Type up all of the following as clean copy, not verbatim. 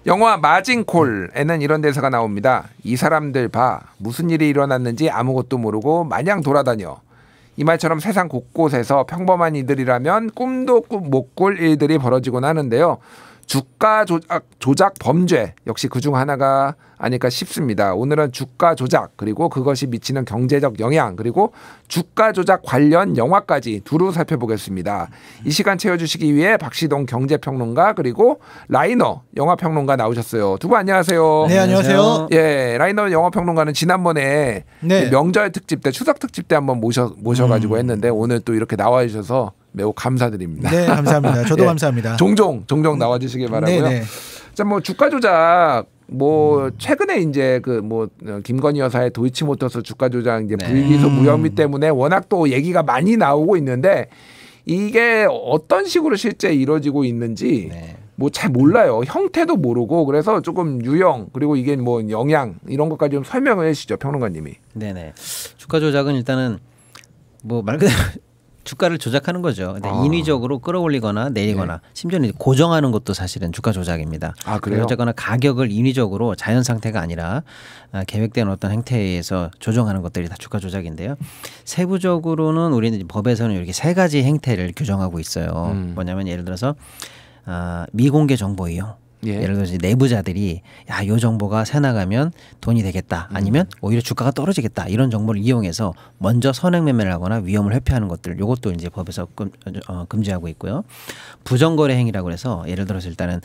영화 마징콜에는 이런 대사가 나옵니다. 이 사람들 봐. 무슨 일이 일어났는지 아무것도 모르고 마냥 돌아다녀. 이 말처럼 세상 곳곳에서 평범한 이들이라면 꿈도 못 꿀 일들이 벌어지곤 하는데요. 주가 조작 범죄 역시 그중 하나가 아닐까 싶습니다. 오늘은 주가 조작 그리고 그것이 미치는 경제적 영향 그리고 주가 조작 관련 영화까지 두루 살펴보겠습니다. 이 시간 채워주시기 위해 박시동 경제평론가 그리고 라이너 영화평론가 나오셨어요. 두 분 안녕하세요. 네, 안녕하세요. 예, 라이너 영화평론가는 지난번에 네. 명절 특집 때 추석 특집 때 한번 모셔가지고 했는데 오늘 또 이렇게 나와주셔서 매우 감사드립니다. 네, 감사합니다. 저도 예, 감사합니다. 종종 나와주시기 바라고요. 네네. 자, 뭐 주가 조작 뭐 최근에 이제 그 뭐 김건희 여사의 도이치모터스 주가 조작 이제 불기소 무혐의 때문에 워낙 또 얘기가 많이 나오고 있는데 이게 어떤 식으로 실제 이루어지고 있는지 뭐 잘 몰라요. 형태도 모르고 그래서 조금 유형 그리고 이게 뭐 영향 이런 것까지 좀 설명을 해주시죠, 평론가님이. 네네. 주가 조작은 일단은 뭐 말 그대로 주가를 조작하는 거죠. 근데 인위적으로 끌어올리거나 내리거나 심지어는 고정하는 것도 사실은 주가 조작입니다. 아, 그래요? 어쨌거나 가격을 인위적으로 자연 상태가 아니라 계획된 어떤 행태에 의해서 조정하는 것들이 다 주가 조작인데요. 세부적으로는 우리는 법에서는 이렇게 세 가지 행태를 규정하고 있어요. 뭐냐면 예를 들어서 미공개 정보 이용. 예를 들어서 내부자들이 야, 요 정보가 새 나가면 돈이 되겠다 아니면 오히려 주가가 떨어지겠다 이런 정보를 이용해서 먼저 선행 매매를 하거나 위험을 회피하는 것들 요것도 이제 법에서 금지하고 있고요. 부정거래 행위라고 해서 예를 들어서 일단은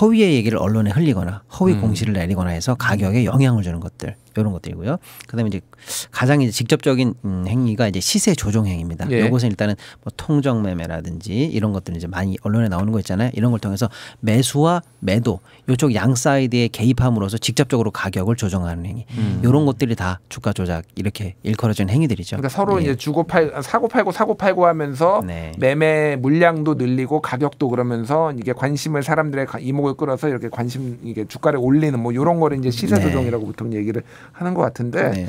허위의 얘기를 언론에 흘리거나 허위 공시를 내리거나 해서 가격에 영향을 주는 것들 이런 것들이고요. 그다음에 이제 가장 이제 직접적인 행위가 이제 시세 조정 행위입니다. 이것은 일단은 뭐 통정 매매라든지 이런 것들 이제 많이 언론에 나오는 거 있잖아요. 이런 걸 통해서 매수와 매도 이쪽 양 사이드에 개입함으로써 직접적으로 가격을 조정하는 행위. 이런 것들이 다 주가 조작 이렇게 일컬어지는 행위들이죠. 그러니까 서로 이제 사고 팔고 하면서 매매 물량도 늘리고 가격도 그러면서 이게 관심을 사람들의 이목을 끌어서 이렇게 관심 이게 주가를 올리는 뭐 이런 거를 이제 시세 조정이라고 보통 얘기를 하는 것 같은데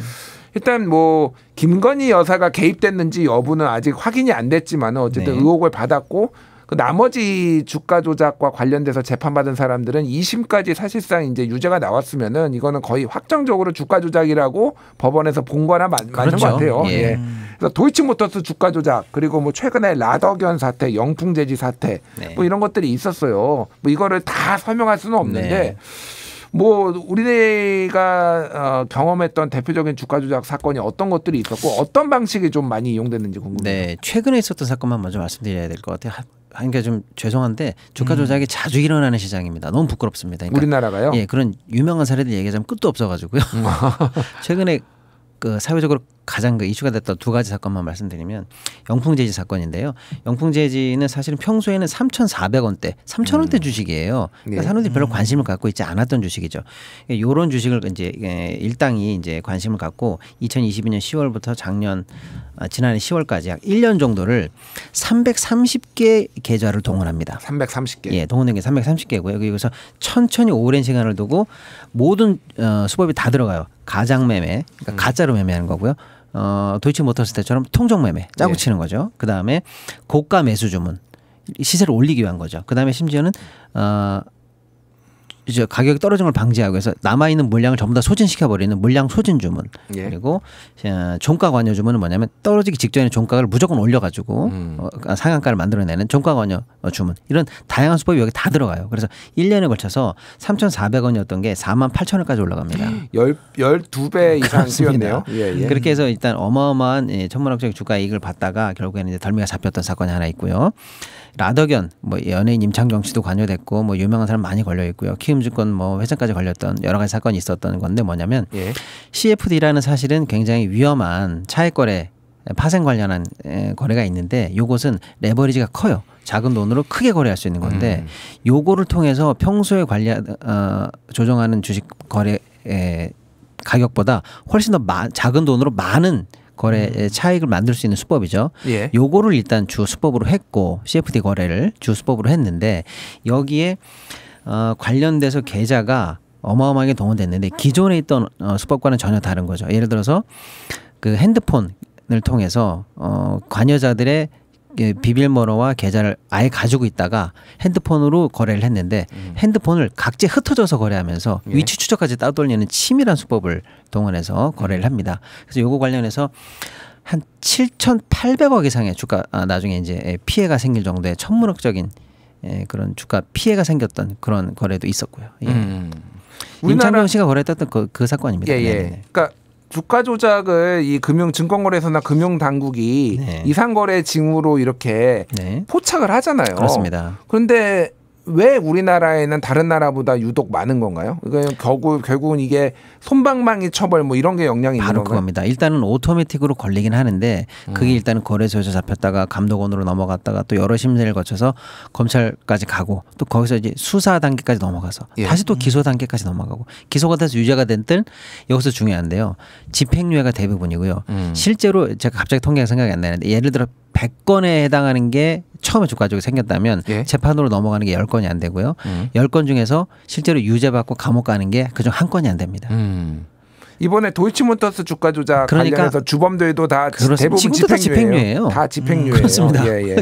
일단 뭐 김건희 여사가 개입됐는지 여부는 아직 확인이 안 됐지만 어쨌든 의혹을 받았고 그 나머지 주가 조작과 관련돼서 재판받은 사람들은 2심까지 사실상 이제 유죄가 나왔으면은 이거는 거의 확정적으로 주가 조작이라고 법원에서 본 거나 맞는 것 같아요. 예. 그래서 도이치모터스 주가 조작 그리고 뭐 최근에 라더견 사태, 영풍재지 사태 뭐 이런 것들이 있었어요. 뭐 이거를 다 설명할 수는 없는데 뭐 우리가 경험했던 대표적인 주가 조작 사건이 어떤 것들이 있었고 어떤 방식이 좀 많이 이용됐는지 궁금해요. 네, 최근에 있었던 사건만 먼저 말씀드려야 될 것 같아요. 그러니까 좀 죄송한데 주가 조작이 자주 일어나는 시장입니다. 너무 부끄럽습니다. 그러니까 우리나라가요? 예, 그런 유명한 사례들 얘기하자면 끝도 없어가지고요. 최근에 그 사회적으로 가장 그 이슈가 됐던 두 가지 사건만 말씀드리면 영풍재지 사건인데요. 영풍재지는 사실은 평소에는 3,400원대, 3,000원대 주식이에요. 그러니까 사람들이 별로 관심을 갖고 있지 않았던 주식이죠. 이런 주식을 이제 일당이 이제 관심을 갖고 2022년 10월부터 지난해 10월까지 약 1년 정도를 330개 계좌를 동원합니다. 330개. 예, 동원된 게 330개고요. 그래서 천천히 오랜 시간을 두고 모든 수법이 다 들어가요. 가장 매매, 그러니까 가짜로 매매하는 거고요. 도이치모터스 때처럼 통정 매매 짜고 치는 거죠. 그 다음에 고가 매수 주문 시세를 올리기 위한 거죠. 그 다음에 심지어는 이제 가격이 떨어지는 걸 방지하기 위해서 남아있는 물량을 전부 다 소진시켜버리는 물량 소진 주문. 그리고 종가 관여 주문은 뭐냐면 떨어지기 직전에 종가를 무조건 올려가지고 상한가를 만들어내는 종가 관여 주문. 이런 다양한 수법이 여기 다 들어가요. 그래서 1년에 걸쳐서 3,400원이었던 게 48,000원까지 올라갑니다. 12배 이상 뛰었네요. 그렇게 해서 일단 어마어마한 천문학적 주가 이익을 받다가 결국에는 이제 덜미가 잡혔던 사건이 하나 있고요. 라더견, 뭐 연예인 임창정 씨도 관여됐고, 뭐 유명한 사람 많이 걸려 있고요. 키움증권 뭐 회장까지 걸렸던 여러 가지 사건이 있었던 건데 뭐냐면 CFD라는 사실은 굉장히 위험한 차액 거래, 파생 관련한 거래가 있는데 요것은 레버리지가 커요. 작은 돈으로 크게 거래할 수 있는 건데 요거를 통해서 평소에 조정하는 주식 거래 가격보다 훨씬 더 작은 돈으로 많은 거래 차익을 만들 수 있는 수법이죠. 요거를 일단 주 수법으로 했고 CFD 거래를 주 수법으로 했는데 여기에 관련돼서 계좌가 어마어마하게 동원됐는데 기존에 있던 수법과는 전혀 다른 거죠. 예를 들어서 그 핸드폰을 통해서 관여자들의 비밀번호와 계좌를 아예 가지고 있다가 핸드폰으로 거래를 했는데 핸드폰을 각지에 흩어져서 거래하면서 예. 위치 추적까지 따돌리는 치밀한 수법을 동원해서 거래를 합니다. 그래서 요거 관련해서 한 7,800억 이상의 주가 나중에 이제 피해가 생길 정도의 천문학적인 그런 주가 피해가 생겼던 그런 거래도 있었고요. 예. 임창정 씨가 거래했던 그 사건입니다. 예. 그러니까 주가 조작을 이 금융증권거래소나 금융당국이 네. 이상거래 징후로 이렇게 네. 포착을 하잖아요. 그렇습니다. 그런데 왜 우리나라에는 다른 나라보다 유독 많은 건가요? 결국은 이게 솜방망이 처벌 뭐 이런 게 영향이 있는 바로 건가요? 그겁니다. 일단은 오토매틱으로 걸리긴 하는데 그게 일단은 거래소에서 잡혔다가 감독원으로 넘어갔다가 또 여러 심리를 거쳐서 검찰까지 가고 또 거기서 이제 수사 단계까지 넘어가서 예. 다시 또 기소 단계까지 넘어가고 기소가 돼서 유죄가 됐든 여기서 중요한데요. 집행유예가 대부분이고요. 실제로 제가 갑자기 통계가 생각이 안 나는데 예를 들어 100건에 해당하는 게 처음에 주가 조작이 생겼다면 예. 재판으로 넘어가는 게 10건이 안 되고요. 10건 중에서 실제로 유죄받고 감옥 가는 게 그중 한 건이 안 됩니다. 이번에 도이치모터스 주가 조작 그러니까 관련해서 주범들도 다 대부분 지금도 다 집행유예예요. 다 집행유예요. 그렇습니다. 예.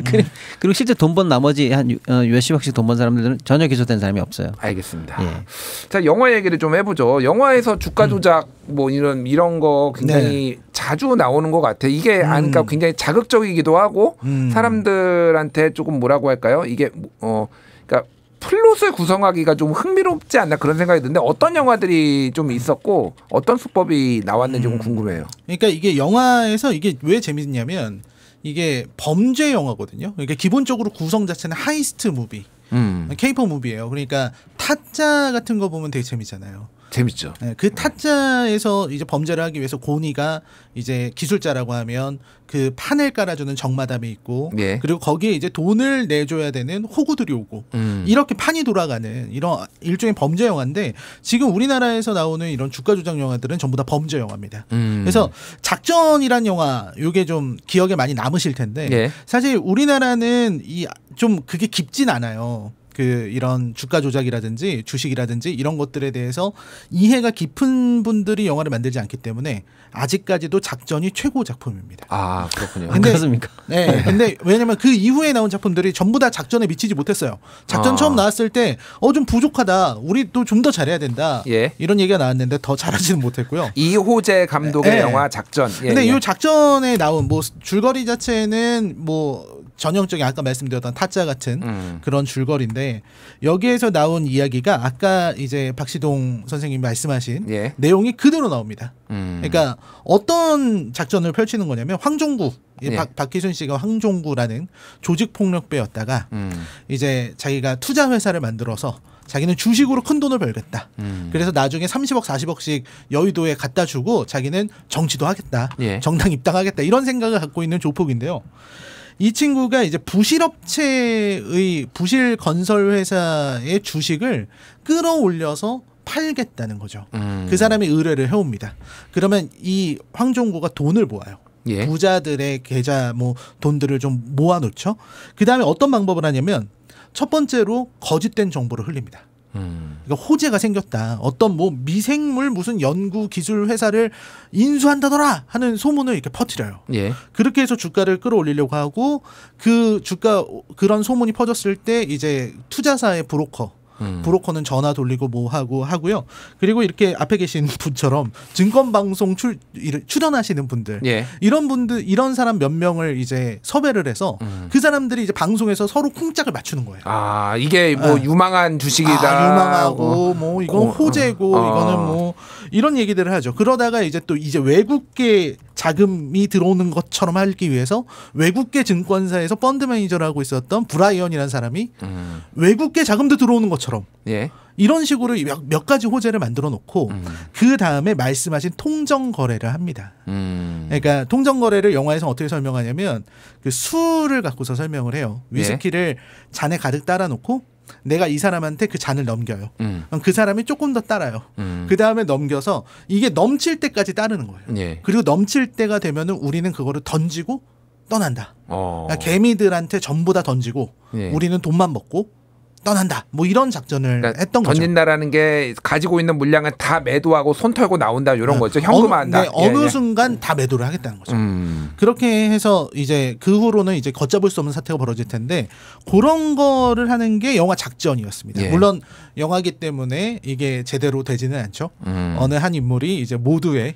그리고 실제 돈 번 나머지 한 몇십억씩 돈 번 사람들은 전혀 기소된 사람이 없어요. 알겠습니다. 예. 자, 영화 얘기를 좀 해보죠. 영화에서 주가 조작 뭐 이런 거 굉장히 자주 나오는 것 같아. 이게 그러니까 굉장히 자극적이기도 하고 사람들한테 조금 뭐라고 할까요? 이게 그러니까 플롯을 구성하기가 좀 흥미롭지 않나 그런 생각이 드는데 어떤 영화들이 좀 있었고 어떤 수법이 나왔는지 좀 궁금해요. 그러니까 이게 영화에서 이게 왜 재밌냐면 이게 범죄 영화거든요. 그러니까 기본적으로 구성 자체는 하이스트 무비, 케이팝 무비예요. 그러니까 타짜 같은 거 보면 되게 재밌잖아요. 재밌죠. 네, 그 타짜에서 이제 범죄를 하기 위해서 고니가 이제 기술자라고 하면 그 판을 깔아주는 정마담이 있고 예. 그리고 거기에 이제 돈을 내줘야 되는 호구들이 오고 이렇게 판이 돌아가는 이런 일종의 범죄 영화인데 지금 우리나라에서 나오는 이런 주가 조작 영화들은 전부 다 범죄 영화입니다. 그래서 작전이란 영화 요게 좀 기억에 많이 남으실 텐데 예. 사실 우리나라는 좀 그게 깊진 않아요. 이런 주가 조작이라든지 주식이라든지 이런 것들에 대해서 이해가 깊은 분들이 영화를 만들지 않기 때문에 아직까지도 작전이 최고 작품입니다. 아, 그렇군요. 그렇습니까? 네. 근데 왜냐면 그 이후에 나온 작품들이 전부 다 작전에 미치지 못했어요. 작전 처음 나왔을 때 좀 부족하다. 우리 또 좀 더 잘해야 된다. 예. 이런 얘기가 나왔는데 더 잘하지는 못했고요. 이호재 감독의 영화 작전. 근데 이 작전에 나온 뭐 줄거리 자체는 뭐 전형적인 아까 말씀드렸던 타짜 같은 그런 줄거리인데 여기에서 나온 이야기가 아까 이제 박시동 선생님이 말씀하신 내용이 그대로 나옵니다. 그러니까 어떤 작전을 펼치는 거냐면 황종구 박희순 씨가 황종구라는 조직폭력배였다가 이제 자기가 투자 회사를 만들어서 자기는 주식으로 큰 돈을 벌겠다. 그래서 나중에 30억 40억씩 여의도에 갖다 주고 자기는 정치도 하겠다. 정당 입당하겠다. 이런 생각을 갖고 있는 조폭인데요. 이 친구가 이제 부실 건설 회사의 주식을 끌어올려서 팔겠다는 거죠. 그 사람이 의뢰를 해옵니다. 그러면 이 황종구가 돈을 모아요. 부자들의 계좌 뭐 돈들을 좀 모아놓죠. 그 다음에 어떤 방법을 하냐면 첫 번째로 거짓된 정보를 흘립니다. 그러니까 호재가 생겼다. 어떤 뭐 미생물 무슨 연구 기술 회사를 인수한다더라 하는 소문을 이렇게 퍼뜨려요. 그렇게 해서 주가를 끌어올리려고 하고 그런 소문이 퍼졌을 때 이제 투자사의 브로커는 전화 돌리고 뭐 하고요. 그리고 이렇게 앞에 계신 분처럼 증권방송 출연하시는 분들, 이런 분들, 이런 사람 몇 명을 이제 섭외를 해서 그 사람들이 이제 방송에서 서로 쿵짝을 맞추는 거예요. 아, 이게 뭐 유망한 주식이다. 유망하고 뭐 이건 호재고 이거는 뭐 이런 얘기들을 하죠. 그러다가 이제 또 이제 외국계 자금이 들어오는 것처럼 하기 위해서 외국계 증권사에서 펀드 매니저를 하고 있었던 브라이언이라는 사람이 외국계 자금도 들어오는 것처럼 이런 식으로 몇 가지 호재를 만들어 놓고 그 다음에 말씀하신 통정 거래를 합니다. 그러니까 통정 거래를 영화에서 어떻게 설명하냐면 그 술을 갖고서 설명을 해요. 위스키를 잔에 가득 따라 놓고 내가 이 사람한테 그 잔을 넘겨요. 그럼 그 사람이 조금 더 따라요. 그 다음에 넘겨서 이게 넘칠 때까지 따르는 거예요. 그리고 넘칠 때가 되면은 우리는 그거를 던지고 떠난다. 그러니까 개미들한테 전부 다 던지고 우리는 돈만 먹고 떠난다. 뭐 이런 작전을 그러니까 했던 거죠. 던진다라는 게 가지고 있는 물량은 다 매도하고 손 털고 나온다 이런 거죠. 현금화한다. 어느 순간 다 매도를 하겠다는 거죠. 그렇게 해서 이제 그 후로는 이제 걷잡을 수 없는 사태가 벌어질 텐데 그런 거를 하는 게 영화 작전이었습니다. 물론 영화기 때문에 이게 제대로 되지는 않죠. 어느 한 인물이 이제 모두의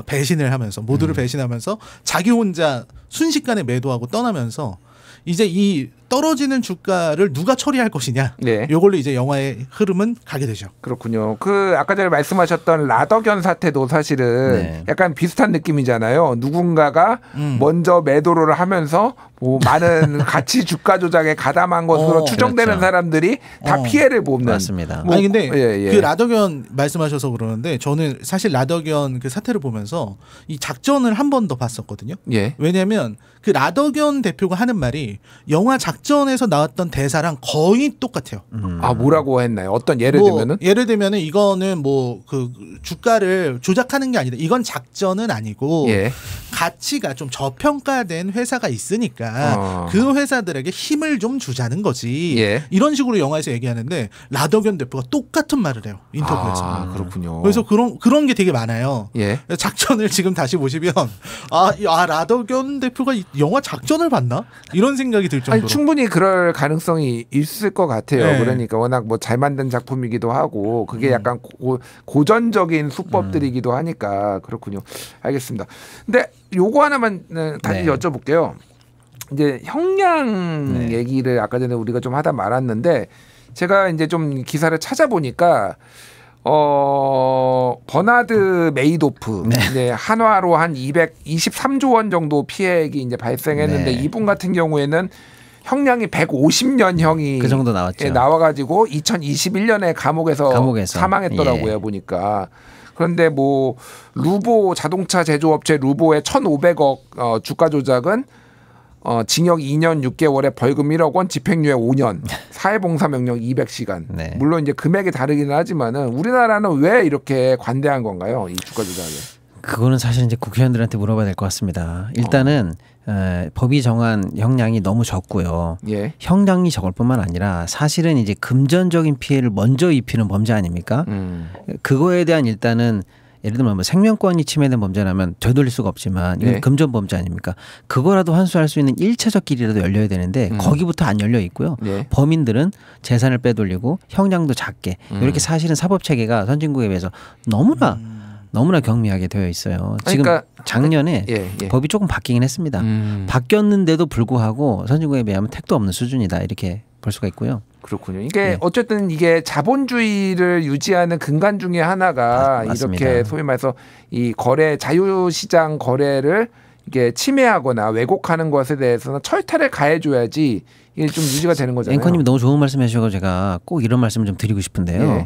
배신을 하면서 모두를 배신하면서 자기 혼자 순식간에 매도하고 떠나면서 이제 이 떨어지는 주가를 누가 처리할 것이냐. 이걸로 이제 영화의 흐름은 가게 되죠. 그렇군요. 그 아까 전에 말씀하셨던 라더견 사태도 사실은 약간 비슷한 느낌이잖아요. 누군가가 먼저 매도를 하면서 뭐 많은 가치 주가 조작에 가담한 것으로 추정되는 사람들이 다 피해를 보는. 맞습니다. 아니 근데 그 라더견 말씀하셔서 그러는데 저는 사실 라더견 그 사태를 보면서 이 작전을 한 번 더 봤었거든요. 왜냐하면 그 라더견 대표가 하는 말이 영화 작전에서 나왔던 대사랑 거의 똑같아요. 아 뭐라고 했나요? 어떤 예를 들면은? 예를 들면은 이거는 뭐 그 주가를 조작하는 게 아니다. 이건 작전은 아니고 가치가 좀 저평가된 회사가 있으니까 그 회사들에게 힘을 좀 주자는 거지. 이런 식으로 영화에서 얘기하는데 라더견 대표가 똑같은 말을 해요. 인터뷰에서. 아 그렇군요. 그래서 그런 게 되게 많아요. 작전을 지금 다시 보시면 라더견 대표가 영화 작전을 봤나? 이런 생각이 들 정도로. 아니, 충분히 그럴 가능성이 있을 것 같아요. 그러니까 워낙 뭐 잘 만든 작품이기도 하고 그게 약간 고전적인 수법들이기도 하니까 그렇군요. 알겠습니다. 근데 요거 하나만 다시 여쭤볼게요. 이제 형량 얘기를 아까 전에 우리가 좀 하다 말았는데 제가 이제 좀 기사를 찾아보니까 버나드 메이도프 이제 한화로 한 223조 원 정도 피해액이 이제 발생했는데 이분 같은 경우에는 형량이 150년형이 그 정도 나왔죠. 나와가지고 2021년에 감옥에서 사망했더라고요. 보니까. 그런데 뭐 루보 자동차 제조업체 루보의 1,500억 주가 조작은 징역 2년 6개월에 벌금 1억 원, 집행유예 5년, 사회봉사 명령 200시간. 물론 이제 금액이 다르기는 하지만은 우리나라는 왜 이렇게 관대한 건가요? 이 주가 조작에. 그거는 사실 이제 국회의원들한테 물어봐야 될 것 같습니다. 일단은 법이 정한 형량이 너무 적고요. 형량이 적을 뿐만 아니라 사실은 이제 금전적인 피해를 먼저 입히는 범죄 아닙니까? 그거에 대한 일단은 예를 들면 뭐 생명권이 침해된 범죄라면 되돌릴 수가 없지만 이건 금전 범죄 아닙니까? 그거라도 환수할 수 있는 1차적 길이라도 열려야 되는데 거기부터 안 열려 있고요. 범인들은 재산을 빼돌리고 형량도 작게 이렇게 사실은 사법 체계가 선진국에 비해서 너무나 경미하게 되어 있어요. 지금 그러니까 작년에 법이 조금 바뀌긴 했습니다. 바뀌었는데도 불구하고 선진국에 비하면 택도 없는 수준이다 이렇게 볼 수가 있고요. 그렇군요. 이게 어쨌든 이게 자본주의를 유지하는 근간 중에 하나가 맞습니다. 이렇게 소위 말해서 이 거래 자유시장 거래를 이게 침해하거나 왜곡하는 것에 대해서는 철퇴를 가해줘야지 이게 좀 유지가 되는 거잖아요. 앵커님이 너무 좋은 말씀 해주셔서 제가 꼭 이런 말씀을 좀 드리고 싶은데요.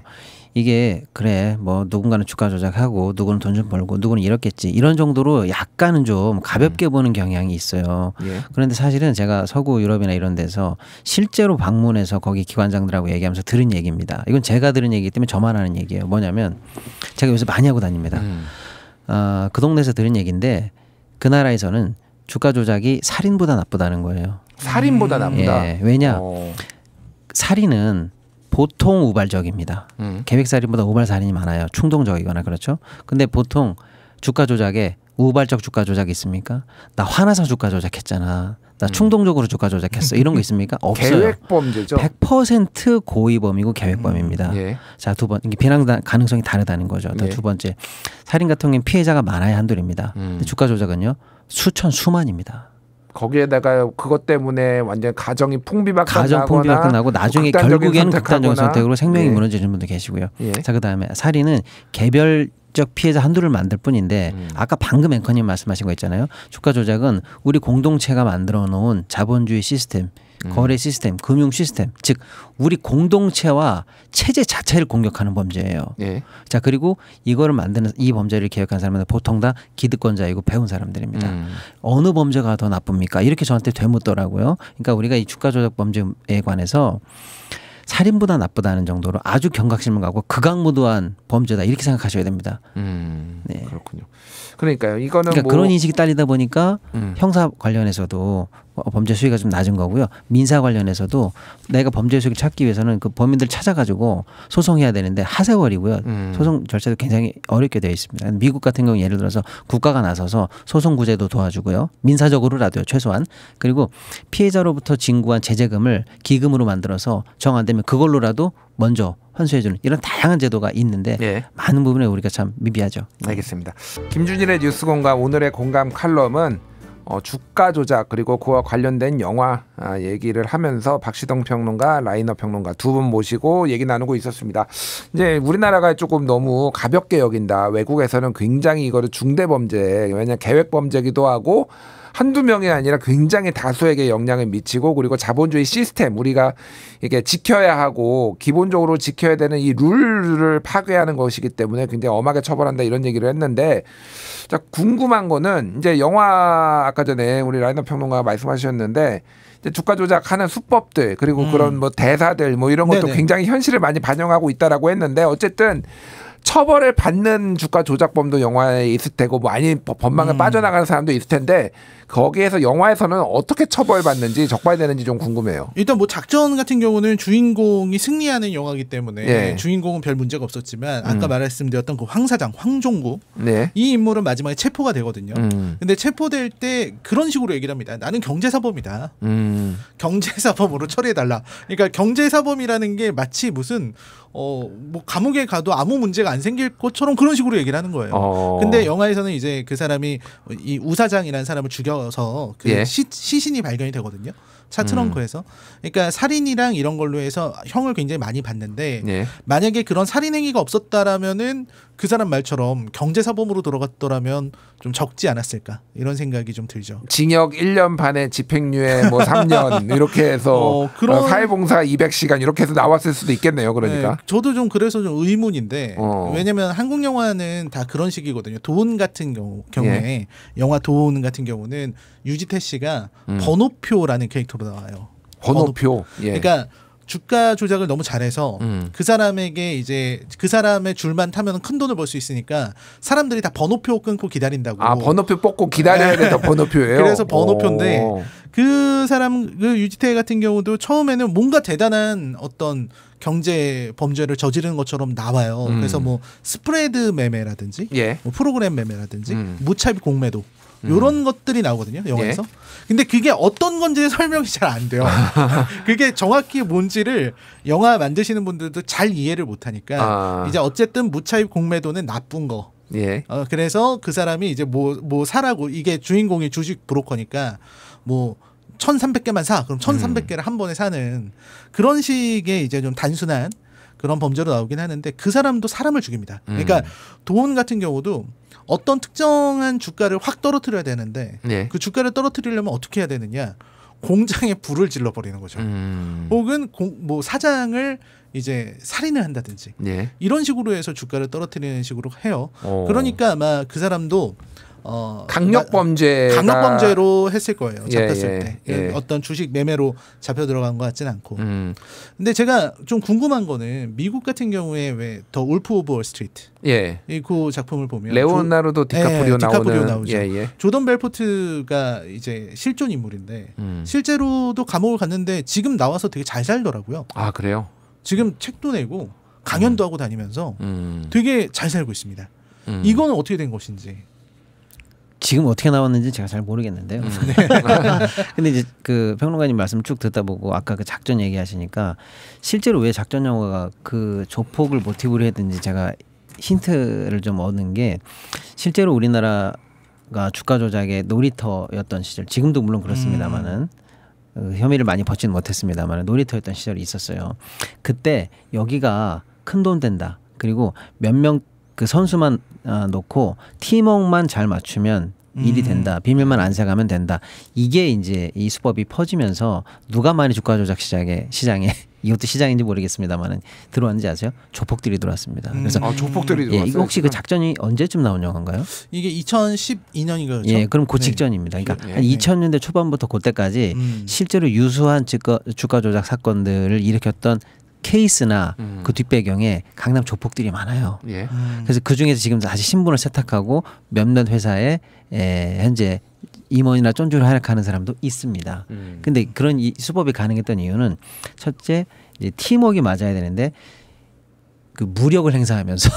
이게 그래 뭐 누군가는 주가 조작하고 누구는 돈 좀 벌고 누구는 이렇겠지 이런 정도로 약간은 좀 가볍게 보는 경향이 있어요. 그런데 사실은 제가 서구 유럽이나 이런 데서 실제로 방문해서 거기 기관장들하고 얘기하면서 들은 얘기입니다. 이건 제가 들은 얘기이기 때문에 저만 아는 얘기예요. 뭐냐면 제가 요새 많이 하고 다닙니다. 그 동네에서 들은 얘기인데 그 나라에서는 주가 조작이 살인보다 나쁘다는 거예요. 살인보다 나쁘다? 왜냐 살인은 보통 우발적입니다. 계획살인보다 우발살인이 많아요. 충동적이거나 그렇죠. 근데 보통 주가 조작에 우발적 주가 조작이 있습니까? 나 화나서 주가 조작했잖아. 나 충동적으로 주가 조작했어. 이런 거 있습니까? 없어요. 계획범죄죠. 100% 고의범이고 계획범입니다. 자, 두 번째 비난 가능성이 다르다는 거죠. 두 번째 살인 같은 경우는 피해자가 많아야 한둘입니다. 근데 주가 조작은요 수천 수만입니다. 거기에다가 그것 때문에 완전 가정이 풍비박산 나고 나중에 결국에는 극단적인 선택으로 생명이 무너지는 분도 계시고요. 자, 그다음에 살인은 개별적 피해자 한둘을 만들 뿐인데 아까 방금 앵커님 말씀하신 거 있잖아요. 주가 조작은 우리 공동체가 만들어 놓은 자본주의 시스템, 거래 시스템, 금융 시스템, 즉 우리 공동체와 체제 자체를 공격하는 범죄예요. 자, 그리고 이거를 만드는 이 범죄를 기획한 사람은 보통 다 기득권자이고 배운 사람들입니다. 어느 범죄가 더 나쁩니까? 이렇게 저한테 되묻더라고요. 그러니까 우리가 이 주가 조작 범죄에 관해서 살인보다 나쁘다는 정도로 아주 경각심을 갖고 극악무도한 범죄다 이렇게 생각하셔야 됩니다. 그렇군요. 그러니까요. 이거는 그러니까 그런 인식이 딸리다 보니까 형사 관련해서도 범죄 수위가 좀 낮은 거고요. 민사 관련해서도 내가 범죄 수익을 찾기 위해서는 그 범인들 찾아가지고 소송해야 되는데 하세월이고요. 소송 절차도 굉장히 어렵게 되어 있습니다. 미국 같은 경우 예를 들어서 국가가 나서서 소송 구제도 도와주고요. 민사적으로라도요, 최소한. 그리고 피해자로부터 징구한 제재금을 기금으로 만들어서 정 안 되면 그걸로라도 먼저 환수해주는 이런 다양한 제도가 있는데 예. 많은 부분에 우리가 참 미비하죠. 알겠습니다. 김준일의 뉴스공감 오늘의 공감 칼럼은 주가 조작 그리고 그와 관련된 영화 얘기를 하면서 박시동 평론가, 라이너 평론가 두 분 모시고 얘기 나누고 있었습니다. 이제 우리나라가 조금 너무 가볍게 여긴다. 외국에서는 굉장히 이거를 중대범죄, 왜냐하면 계획범죄기도 하고 한두 명이 아니라 굉장히 다수에게 영향을 미치고 그리고 자본주의 시스템 우리가 이게 지켜야 하고 기본적으로 지켜야 되는 이 룰을 파괴하는 것이기 때문에 굉장히 엄하게 처벌한다 이런 얘기를 했는데 자, 궁금한 거는 이제 영화 아까 전에 우리 라이너 평론가가 말씀하셨는데 이제 주가 조작하는 수법들 그리고 그런 뭐 대사들 뭐 이런 것도 네네. 굉장히 현실을 많이 반영하고 있다라고 했는데 어쨌든 처벌을 받는 주가 조작범도 영화에 있을 테고 뭐 아니 법망을 빠져나가는 사람도 있을 텐데 거기에서 영화에서는 어떻게 처벌받는지 적발되는지 좀 궁금해요. 일단 뭐 작전 같은 경우는 주인공이 승리하는 영화이기 때문에 네. 주인공은 별 문제가 없었지만 아까 말씀드렸던 그 황사장 황종구 네. 이 인물은 마지막에 체포가 되거든요. 근데 체포될 때 그런 식으로 얘기를 합니다. 나는 경제사범이다. 경제사범으로 처리해달라. 그러니까 경제사범이라는 게 마치 무슨 뭐 감옥에 가도 아무 문제가 안 생길 것처럼 그런 식으로 얘기를 하는 거예요. 근데 영화에서는 이제 그 사람이 이 우사장이라는 사람을 죽여서 그 예. 시신이 발견이 되거든요. 차 트렁크에서. 그러니까 살인이랑 이런 걸로 해서 형을 굉장히 많이 받는데 예. 만약에 그런 살인 행위가 없었다라면은 그 사람 말처럼 경제사범으로 들어갔더라면 좀 적지 않았을까 이런 생각이 좀 들죠. 징역 1년 반에 집행유예 뭐 3년 이렇게 해서 그런 사회봉사 200시간 이렇게 해서 나왔을 수도 있겠네요. 그러니까. 네, 저도 좀 그래서 좀 의문인데 왜냐면 한국 영화는 다 그런 식이거든요. 돈 같은 경우에 예. 영화 돈 같은 경우는 유지태 씨가 번호표라는 캐릭터로 나와요. 번호표. 예. 그러니까 주가 조작을 너무 잘해서 그 사람에게 이제 그 사람의 줄만 타면 큰 돈을 벌 수 있으니까 사람들이 다 번호표 끊고 기다린다고. 아 번호표 뽑고 기다려야 되는 번호표예요. 그래서 번호표인데 그 사람 그 유지태 같은 경우도 처음에는 뭔가 대단한 어떤 경제 범죄를 저지르는 것처럼 나와요. 그래서 뭐 스프레드 매매라든지 예. 뭐 프로그램 매매라든지 무차입 공매도 이런 것들이 나오거든요 영화에서. 예. 근데 그게 어떤 건지 설명이 잘 안 돼요. 그게 정확히 뭔지를 영화 만드시는 분들도 잘 이해를 못하니까 이제 어쨌든 무차입 공매도는 나쁜 거. 예. 그래서 그 사람이 이제 뭐 사라고 이게 주인공이 주식 브로커니까 뭐 1,300개만 사. 그럼 1,300개를 한 번에 사는 그런 식의 이제 좀 단순한 그런 범죄로 나오긴 하는데 그 사람도 사람을 죽입니다. 그러니까 돈 같은 경우도 어떤 특정한 주가를 확 떨어뜨려야 되는데 네. 그 주가를 떨어뜨리려면 어떻게 해야 되느냐? 공장에 불을 질러버리는 거죠. 혹은 뭐 사장을 이제 살인을 한다든지 네. 이런 식으로 해서 주가를 떨어뜨리는 식으로 해요. 그러니까 아마 그 사람도 강력범죄로 했을 거예요. 잡혔을 때 어떤 주식 매매로 잡혀 들어간 것 같진 않고. 근데 제가 좀 궁금한 거는 미국 같은 경우에 왜 더 울프 오브 월스트리트 그 작품을 보면 레오나르도 디카프리오 나오죠. 조던 벨포트가 이제 실존 인물인데 실제로도 감옥을 갔는데 지금 나와서 되게 잘 살더라고요. 아 그래요? 지금 책도 내고 강연도 하고 다니면서 되게 잘 살고 있습니다. 이거는 어떻게 된 것인지. 지금 어떻게 나왔는지 제가 잘 모르겠는데요. 근데 이제 그 평론가님 말씀 쭉 듣다 보고 아까 그 작전 얘기하시니까 실제로 왜 작전 영화가 그 조폭을 모티브로 했든지 제가 힌트를 좀 얻은 게 실제로 우리나라가 주가 조작의 놀이터였던 시절, 지금도 물론 그렇습니다만은 혐의를 많이 벗지는 못했습니다만 놀이터였던 시절이 있었어요. 그때 여기가 큰 돈 된다. 그리고 몇 명 그 선수만 놓고 팀워크만 잘 맞추면 일이 된다. 비밀만 안 새가면 된다. 이게 이제 이 수법이 퍼지면서 누가 많이 주가 조작 시장에 이것도 시장인지 모르겠습니다만은 들어왔는지 아세요? 조폭들이 들어왔습니다. 그래서 조폭들이 들어왔어요. 이거 혹시 그 작전이 언제쯤 나온 영화인가요? 이게 2012년인가요? 그렇죠? 예, 그럼 그 직전입니다. 그러니까 한 2000년대 초반부터 그때까지 실제로 유수한 주가 조작 사건들을 일으켰던 케이스나 그 뒷배경에 강남 조폭들이 많아요. 그래서 그 중에서 지금 아직 신분을 세탁하고 몇몇 회사에 현재 임원이나 쫀주를 활약하는 사람도 있습니다. 근데 그런 수법이 가능했던 이유는 첫째 이제 팀워크가 맞아야 되는데 그 무력을 행사하면서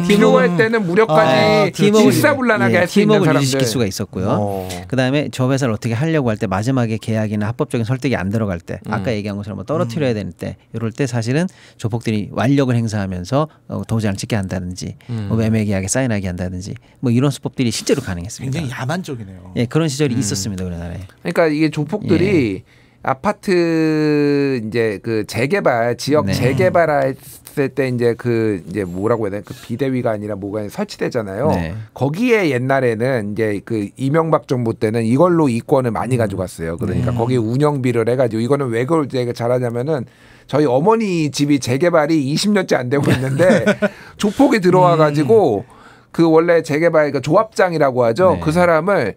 필요할 때는 무력까지 일사불란하게 할 수 있는 팀워크를 사람들 유지시킬 수가 있었고요. 그다음에 저 회사를 어떻게 하려고 할 때 마지막에 계약이나 합법적인 설득이 안 들어갈 때 아까 얘기한 것처럼 뭐 떨어뜨려야 되는 때 이럴 때 사실은 조폭들이 완력을 행사하면서 도장을 찍게 한다든지 뭐 매매 계약에 사인하게 한다든지 뭐 이런 수법들이 실제로 가능했습니다. 굉장히 야만적이네요. 예, 그런 시절이 있었습니다 우리나라에. 그러니까 이게 조폭들이 아파트 이제 그 재개발 지역 재개발했을 때 이제 그 이제 뭐라고 해야 되나 그 비대위가 아니라 뭐가 설치되잖아요. 거기에 옛날에는 이제 그 이명박 정부 때는 이걸로 이권을 많이 가져갔어요. 그러니까 거기 운영비를 해가지고 이거는 왜 그걸 제가 잘하냐면은 저희 어머니 집이 재개발이 20년째 안 되고 있는데 조폭이 들어와가지고 그 원래 재개발 그 조합장이라고 하죠. 그 사람을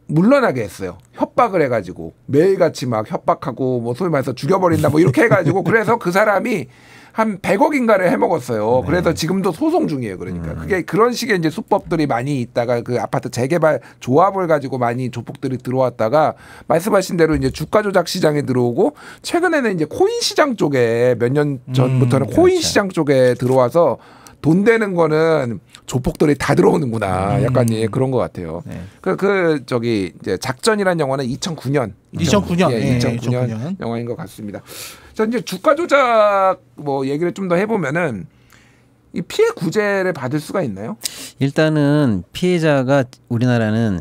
물러나게 했어요. 협박을 해가지고 매일같이 막 협박하고 뭐 소위 말해서 죽여버린다 뭐 이렇게 해가지고 그래서 그 사람이 한 100억인가를 해먹었어요. 그래서 지금도 소송 중이에요. 그러니까 그게 그런 식의 이제 수법들이 많이 있다가 그 아파트 재개발 조합을 가지고 많이 조폭들이 들어왔다가 말씀하신 대로 이제 주가 조작 시장에 들어오고 최근에는 이제 코인 시장 쪽에 몇 년 전부터는 코인 시장 쪽에 들어와서 돈 되는 거는 조폭들이 다 들어오는구나. 약간 예, 그런 것 같아요. 그 저기 이제 작전이라는 영화는 2009년 영화인 것 같습니다. 자 이제 주가 조작 뭐 얘기를 좀 더 해보면은 이 피해 구제를 받을 수가 있나요? 일단은 피해자가 우리나라는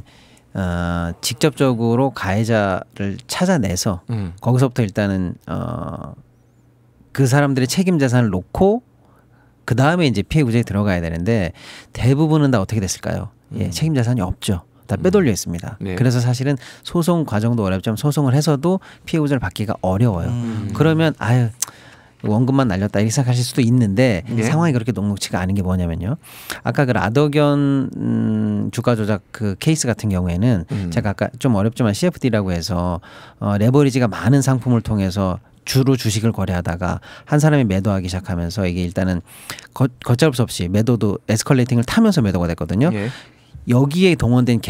직접적으로 가해자를 찾아내서 거기서부터 일단은 그 사람들의 책임 자산을 놓고 그 다음에 이제 피해 구제에 들어가야 되는데 대부분은 다 어떻게 됐을까요? 예, 책임 자산이 없죠. 다 빼돌려 있습니다. 그래서 사실은 소송 과정도 어렵지만 소송을 해서도 피해 구제를 받기가 어려워요. 그러면 원금만 날렸다 이렇게 생각하실 수도 있는데 상황이 그렇게 녹록치가 않은 게 뭐냐면요. 아까 그 라더견 주가 조작 그 케이스 같은 경우에는 제가 아까 좀 어렵지만 CFD라고 해서 레버리지가 많은 상품을 통해서 주로 주식을 거래하다가 한 사람이 매도하기 시작하면서 이게 일단은 걷잡을 수 없이 매도도 에스컬레이팅을 타면서 매도가 됐거든요. 여기에 동원된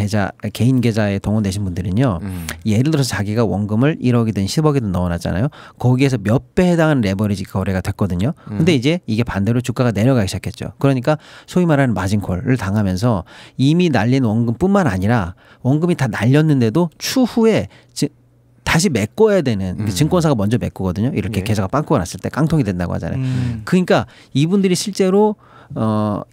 개인 계좌에 동원되신 분들은요. 예를 들어서 자기가 원금을 1억이든 10억이든 넣어놨잖아요. 거기에서 몇 배 해당하는 레버리지 거래가 됐거든요. 근데 이제 이게 반대로 주가가 내려가기 시작했죠. 그러니까 소위 말하는 마진콜을 당하면서 이미 날린 원금뿐만 아니라 원금이 다 날렸는데도 추후에 다시 메꿔야 되는 증권사가 먼저 메꾸거든요. 이렇게 계좌가 빵꾸가 났을 때 깡통이 된다고 하잖아요. 그러니까 이분들이 실제로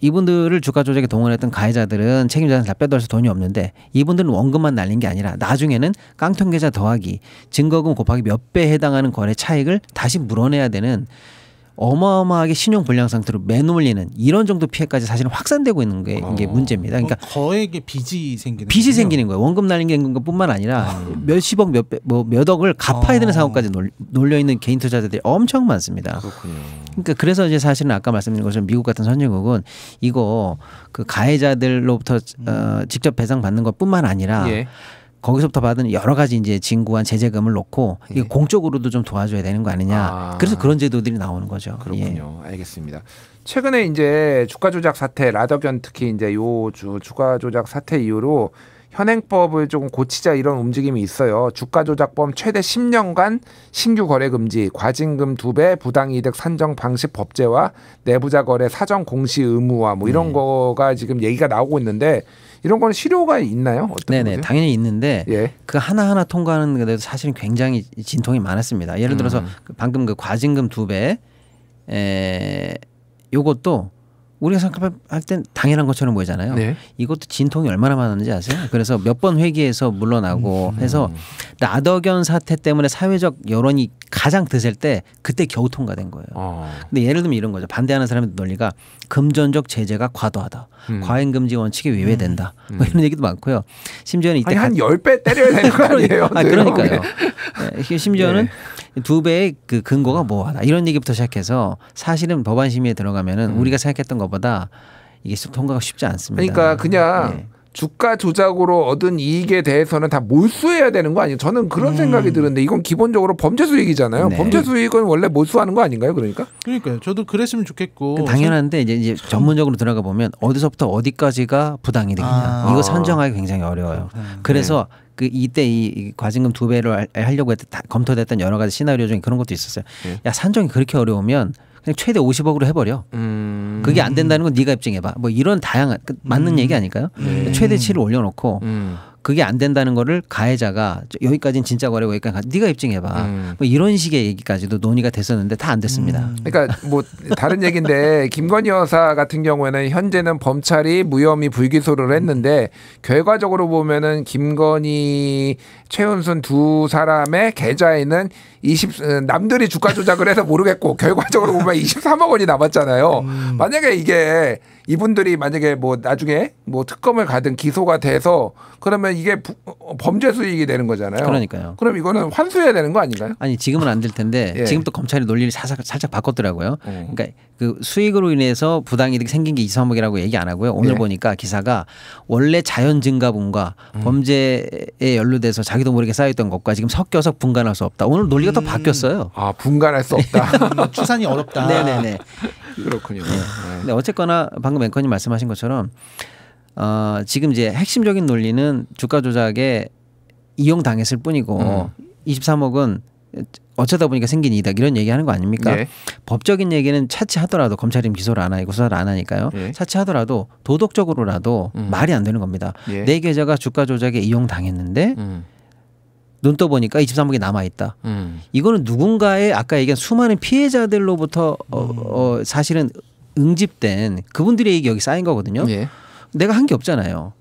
이분들을 주가 조작에 동원했던 가해자들은 책임자는 다 빼돌려서 돈이 없는데 이분들은 원금만 날린 게 아니라 나중에는 깡통 계좌 더하기 증거금 곱하기 몇 배에 해당하는 거래 차익을 다시 물어내야 되는 어마어마하게 신용 불량 상태로 매몰리는 이런 정도 피해까지 사실은 확산되고 있는 게 이게 문제입니다. 그러니까 거액의 빚이 생기는 거예요. 원금 날린 것뿐만 아니라 몇십억 몇 억을 갚아야 되는 상황까지 놀려 있는 개인 투자자들이 엄청 많습니다. 그렇군요. 그러니까 그래서 이제 사실은 아까 말씀드린 것처럼 미국 같은 선진국은 이거 그 가해자들로부터 직접 배상 받는 것뿐만 아니라 거기서부터 받은 여러 가지 이제 진구한 제재금을 놓고 이게 공적으로도 좀 도와줘야 되는 거 아니냐. 그래서 그런 제도들이 나오는 거죠. 그렇군요. 알겠습니다. 최근에 이제 주가 조작 사태, 라더견 특히 이제 요 주가 조작 사태 이후로 현행법을 조금 고치자 이런 움직임이 있어요. 주가 조작범 최대 10년간 신규 거래 금지, 과징금 2배, 부당이득 산정 방식 법제화, 내부자 거래 사전 공시 의무화 뭐 이런 거가 지금 얘기가 나오고 있는데 이런 거는 실효가 있나요? 네네, 당연히 있는데 그 하나하나 통과하는 데도 사실은 굉장히 진통이 많았습니다. 예를 들어서 방금 그 과징금 2배 요것도 우리가 생각할 땐 당연한 것처럼 보이잖아요. 이것도 진통이 얼마나 많았는지 아세요? 그래서 몇 번 회기에서 물러나고 해서 라더견 사태 때문에 사회적 여론이 가장 드셀 때 그때 겨우 통과된 거예요. 근데 예를 들면 이런 거죠. 반대하는 사람의 논리가 금전적 제재가 과도하다. 과잉금지 원칙에 위배된다. 뭐 이런 얘기도 많고요. 심지어는 이때 한 10배 때려야 되는 거 아니에요? 그러니까요. 심지어는 2배의 그 근거가 뭐하다. 이런 얘기부터 시작해서 사실은 법안 심의에 들어가면은 우리가 생각했던 것보다 이게 통과가 쉽지 않습니다. 그러니까 그냥 주가 조작으로 얻은 이익에 대해서는 다 몰수해야 되는 거 아니에요? 저는 그런 생각이 드는데 이건 기본적으로 범죄 수익이잖아요. 네. 범죄 수익은 원래 몰수하는 거 아닌가요? 그러니까요. 저도 그랬으면 좋겠고. 당연한데 이제 전문적으로 들어가 보면 어디서부터 어디까지가 부당이득이냐 이거 선정하기 굉장히 어려워요. 그래서 이때 이 과징금 2배로 하려고 검토됐던 여러 가지 시나리오 중에 그런 것도 있었어요. 야 산정이 그렇게 어려우면 그냥 최대 50억으로 해버려. 그게 안 된다는 건 네가 입증해봐. 뭐 이런 다양한 맞는 얘기 아닐까요? 최대치를 올려놓고 그게 안 된다는 거를 가해자가 여기까지는 진짜 거래고 여기까지 네가 입증해봐. 뭐 이런 식의 얘기까지도 논의가 됐었는데 다 안 됐습니다. 그러니까 뭐 다른 얘기인데 김건희 여사 같은 경우에는 현재는 검찰이 무혐의 불기소를 했는데 결과적으로 보면은 김건희, 최은순 두 사람의 계좌에는 남들이 주가 조작을 해서 모르겠고 결과적으로 보면 23억 원이 남았잖아요. 만약에 이게 이분들이 만약에 뭐 나중에 뭐 특검을 가든 기소가 돼서 그러면 이게 범죄 수익이 되는 거잖아요. 그러니까요. 그럼 이거는 환수해야 되는 거 아닌가요? 아니 지금은 안 될 텐데 예. 지금 또 검찰이 논리를 살짝 바꿨더라고요. 그러니까 그 수익으로 인해서 부당이득이 생긴 게 23억이라고 얘기 안 하고요. 오늘 보니까 기사가 원래 자연 증가분과 범죄에 연루돼서 자기도 모르게 쌓였던 것과 지금 섞여서 분간할 수 없다. 오늘 논리가 또 바뀌었어요. 아 분간할 수 없다. 추산이 어렵다. 네네네. 그렇군요. 네. 근데 어쨌거나 방금 앵커님 말씀하신 것처럼 지금 이제 핵심적인 논리는 주가 조작에 이용당했을 뿐이고 23억은 어쩌다 보니까 생긴 이득 이런 얘기하는 거 아닙니까? 네. 법적인 얘기는 차치하더라도 검찰이 기소를 안 하고 수사를 안 하니까요. 네. 차치하더라도 도덕적으로라도 말이 안 되는 겁니다. 네. 내 계좌가 주가 조작에 이용당했는데 눈 떠보니까 23억이 남아있다. 이거는 누군가의 아까 얘기한 수많은 피해자들로부터 사실은 응집된 그분들의 이익이 여기 쌓인 거거든요. 네. 내가 한 게 없잖아요.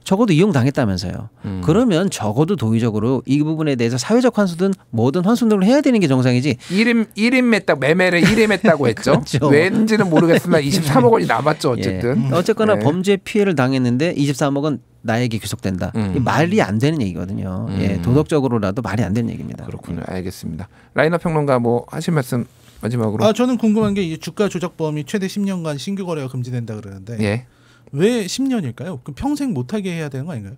적어도 이용당했다면서요. 그러면 적어도 도의적으로 이 부분에 대해서 사회적 환수든 뭐든 환수를 해야 되는 게 정상이지. 1임 매매를 1임 했다고 했죠. 그렇죠. 왠지는 모르겠으나 23억 원이 남았죠. 어쨌든. 예. 어쨌거나 네. 범죄 피해를 당했는데 23억은 나에게 귀속된다. 말이 안 되는 얘기거든요. 예, 도덕적으로라도 말이 안 되는 얘기입니다. 그렇군요. 알겠습니다. 라이너 평론가 뭐 하실 말씀 마지막으로. 저는 궁금한 게 주가 조작범이 최대 10년간 신규 거래가 금지된다 그러는데. 예. 왜 10년일까요? 그럼 평생 못하게 해야 되는 거 아닌가요?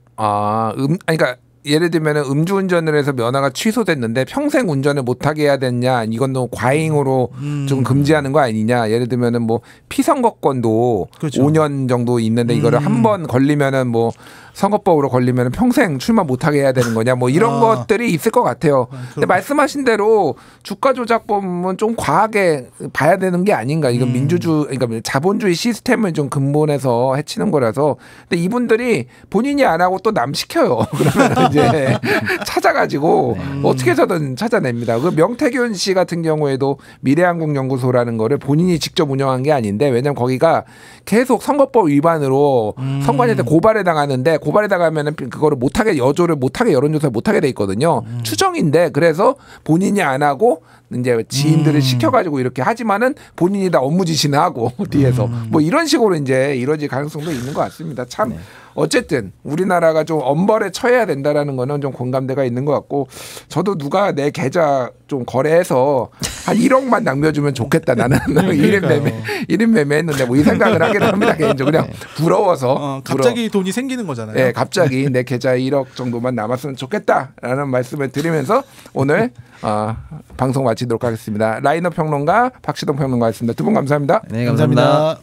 그러니까 예를 들면 음주운전을 해서 면허가 취소됐는데 평생 운전을 못하게 해야 됐냐? 이건 너무 과잉으로 좀 금지하는 거 아니냐? 예를 들면은 뭐 피선거권도 그렇죠. 5년 정도 있는데 이거를 한 번 걸리면은 뭐 선거법으로 걸리면 평생 출마 못하게 해야 되는 거냐 뭐 이런 것들이 있을 것 같아요. 근데 말씀하신 대로 주가 조작법은 좀 과하게 봐야 되는 게 아닌가. 이건 그러니까 자본주의 시스템을 좀 근본에서 해치는 거라서. 근데 이분들이 본인이 안 하고 또 남 시켜요. 그러면 이제 찾아가지고 어떻게 해서든 찾아냅니다. 그 명태균 씨 같은 경우에도 미래한국연구소라는 거를 본인이 직접 운영한 게 아닌데 왜냐면 거기가 계속 선거법 위반으로 선관위한테 고발을 당하는데 고발에 당하면은 그거를 못하게 여조를 못하게 여론조사를 못하게 돼 있거든요. 추정인데 그래서 본인이 안 하고 이제 지인들을 시켜가지고 이렇게 하지만은 본인이 다 업무 지시는 하고 뒤에서 뭐 이런 식으로 이제 이루어질 가능성도 있는 것 같습니다. 참. 네. 어쨌든 우리나라가 좀 엄벌에 처해야 된다라는 거는 좀 공감대가 있는 것 같고 저도 누가 내 계좌 좀 거래해서 한 1억만 남겨주면 좋겠다 나는 1인 매매 했는데 뭐 이 생각을 하게 됩니다. 개인적으로 그냥 부러워서 갑자기 돈이 생기는 거잖아요. 네, 갑자기 내 계좌에 1억 정도만 남았으면 좋겠다라는 말씀을 드리면서 오늘 방송 마치도록 하겠습니다. 라이너 평론가 박시동 평론가였습니다. 두 분 감사합니다. 네, 감사합니다.